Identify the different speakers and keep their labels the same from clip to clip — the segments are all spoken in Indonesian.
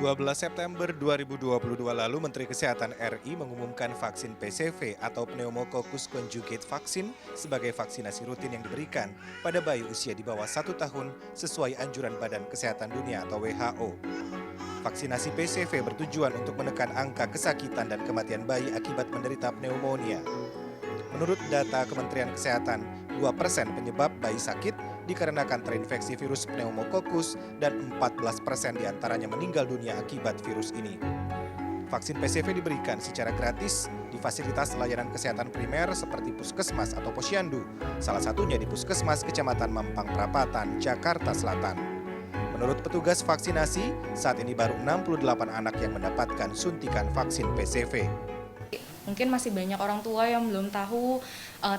Speaker 1: 12 September 2022 lalu, Menteri Kesehatan RI mengumumkan vaksin PCV atau Pneumococcus Conjugate Vaccine sebagai vaksinasi rutin yang diberikan pada bayi usia di bawah 1 tahun sesuai anjuran Badan Kesehatan Dunia atau WHO. Vaksinasi PCV bertujuan untuk menekan angka kesakitan dan kematian bayi akibat menderita pneumonia. Menurut data Kementerian Kesehatan, 2% penyebab bayi sakit dikarenakan terinfeksi virus pneumococcus dan 14% diantaranya meninggal dunia akibat virus ini. Vaksin PCV diberikan secara gratis di fasilitas layanan kesehatan primer seperti puskesmas atau posyandu, salah satunya di Puskesmas Kecamatan Mampang Perapatan, Jakarta Selatan. Menurut petugas vaksinasi, saat ini baru 68 anak yang mendapatkan suntikan vaksin PCV.
Speaker 2: Mungkin masih banyak orang tua yang belum tahu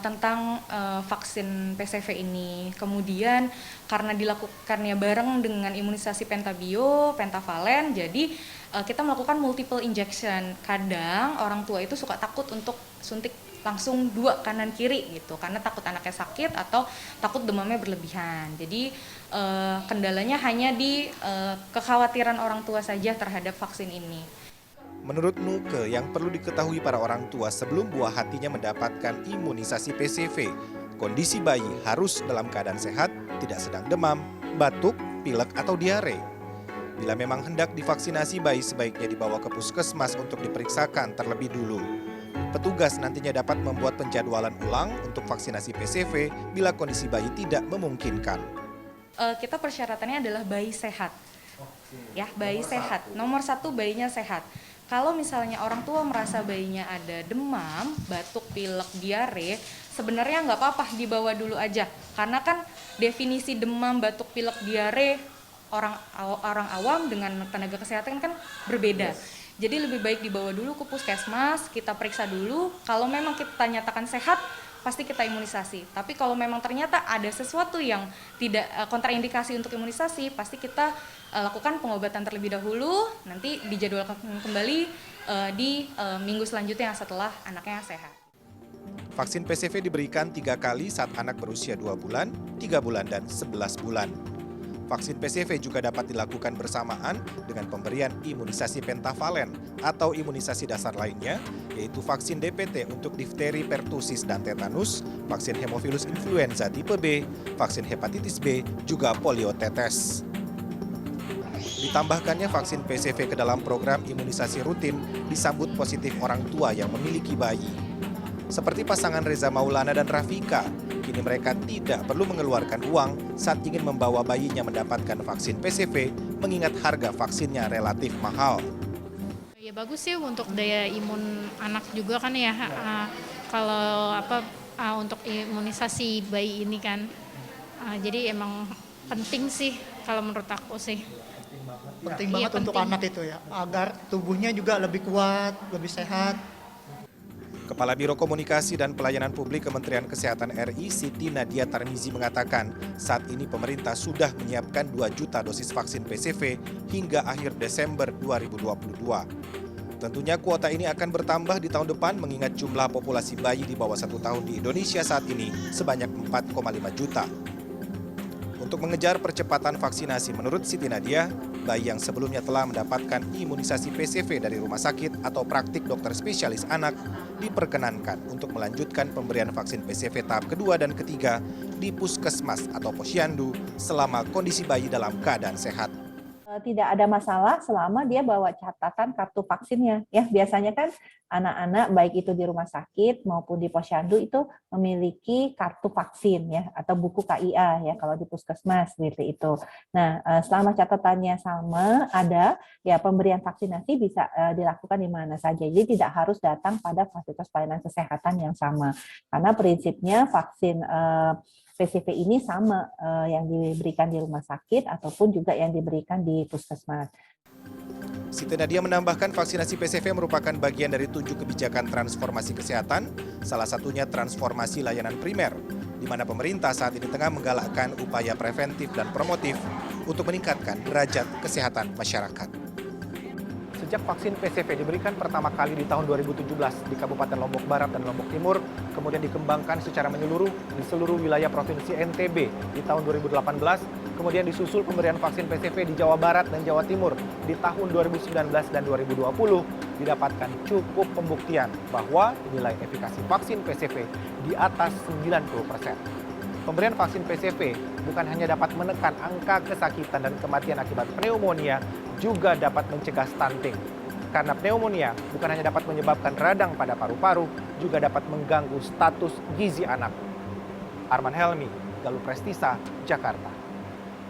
Speaker 2: tentang vaksin PCV ini. Kemudian karena dilakukannya bareng dengan imunisasi pentabio, pentavalen, jadi kita melakukan multiple injection. Kadang orang tua itu suka takut untuk suntik langsung 2 kanan kiri gitu, karena takut anaknya sakit atau takut demamnya berlebihan. Jadi kendalanya hanya di kekhawatiran orang tua saja terhadap vaksin ini.
Speaker 1: Menurut Nuke, yang perlu diketahui para orang tua sebelum buah hatinya mendapatkan imunisasi PCV, kondisi bayi harus dalam keadaan sehat, tidak sedang demam, batuk, pilek, atau diare. Bila memang hendak divaksinasi, bayi sebaiknya dibawa ke puskesmas untuk diperiksakan terlebih dulu. Petugas nantinya dapat membuat penjadwalan ulang untuk vaksinasi PCV bila kondisi bayi tidak memungkinkan.
Speaker 2: Kita persyaratannya adalah bayi sehat. Ya, bayi sehat. Nomor 1 bayinya sehat. Kalau misalnya orang tua merasa bayinya ada demam, batuk, pilek, diare, sebenarnya nggak apa-apa dibawa dulu aja. Karena kan definisi demam, batuk, pilek, diare orang awam dengan tenaga kesehatan kan berbeda. Jadi lebih baik dibawa dulu ke puskesmas, kita periksa dulu. Kalau memang kita nyatakan sehat, pasti kita imunisasi. Tapi kalau memang ternyata ada sesuatu yang tidak kontraindikasi untuk imunisasi, pasti kita lakukan pengobatan terlebih dahulu, nanti dijadwalkan kembali di minggu selanjutnya setelah anaknya sehat.
Speaker 1: Vaksin PCV diberikan 3 kali saat anak berusia 2 bulan, 3 bulan, dan 11 bulan. Vaksin PCV juga dapat dilakukan bersamaan dengan pemberian imunisasi pentavalen atau imunisasi dasar lainnya, yaitu vaksin DPT untuk difteri, pertusis, dan tetanus, vaksin hemofilus influenza tipe B, vaksin hepatitis B, juga polio tetes. Ditambahkannya vaksin PCV ke dalam program imunisasi rutin disambut positif orang tua yang memiliki bayi. Seperti pasangan Reza Maulana dan Rafika, kini mereka tidak perlu mengeluarkan uang saat ingin membawa bayinya mendapatkan vaksin PCV, mengingat harga vaksinnya relatif mahal.
Speaker 3: Ya bagus sih untuk daya imun anak juga kan ya. Kalau untuk imunisasi bayi ini kan. Jadi emang penting sih kalau menurut aku sih.
Speaker 4: Penting banget untuk anak itu ya, agar tubuhnya juga lebih kuat, lebih sehat.
Speaker 1: Kepala Biro Komunikasi dan Pelayanan Publik Kementerian Kesehatan RI, Siti Nadia Tarmizi mengatakan, saat ini pemerintah sudah menyiapkan 2 juta dosis vaksin PCV hingga akhir Desember 2022. Tentunya kuota ini akan bertambah di tahun depan mengingat jumlah populasi bayi di bawah 1 tahun di Indonesia saat ini sebanyak 4,5 juta. Untuk mengejar percepatan vaksinasi, menurut Siti Nadia, bayi yang sebelumnya telah mendapatkan imunisasi PCV dari rumah sakit atau praktik dokter spesialis anak diperkenankan untuk melanjutkan pemberian vaksin PCV tahap kedua dan ketiga di puskesmas atau posyandu selama kondisi bayi dalam keadaan sehat.
Speaker 5: Tidak ada masalah selama dia bawa catatan kartu vaksinnya. Ya, biasanya kan anak-anak baik itu di rumah sakit maupun di posyandu itu memiliki kartu vaksin ya atau buku KIA ya kalau di puskesmas seperti itu. Nah, selama catatannya sama ada ya pemberian vaksinasi bisa dilakukan di mana saja. Jadi tidak harus datang pada fasilitas pelayanan kesehatan yang sama. Karena prinsipnya vaksin PCV ini sama yang diberikan di rumah sakit ataupun juga yang diberikan di puskesmas.
Speaker 1: Siti Nadia menambahkan vaksinasi PCV merupakan bagian dari 7 kebijakan transformasi kesehatan, salah satunya transformasi layanan primer, di mana pemerintah saat ini tengah menggalakkan upaya preventif dan promotif untuk meningkatkan derajat kesehatan masyarakat. Sejak vaksin PCV diberikan pertama kali di tahun 2017 di Kabupaten Lombok Barat dan Lombok Timur, kemudian dikembangkan secara menyeluruh di seluruh wilayah Provinsi NTB di tahun 2018, kemudian disusul pemberian vaksin PCV di Jawa Barat dan Jawa Timur di tahun 2019 dan 2020, didapatkan cukup pembuktian bahwa nilai efikasi vaksin PCV di atas 90%. Pemberian vaksin PCV bukan hanya dapat menekan angka kesakitan dan kematian akibat pneumonia, juga dapat mencegah stunting. Karena pneumonia bukan hanya dapat menyebabkan radang pada paru-paru, juga dapat mengganggu status gizi anak. Arman Helmi, Galuh Prestisa, Jakarta.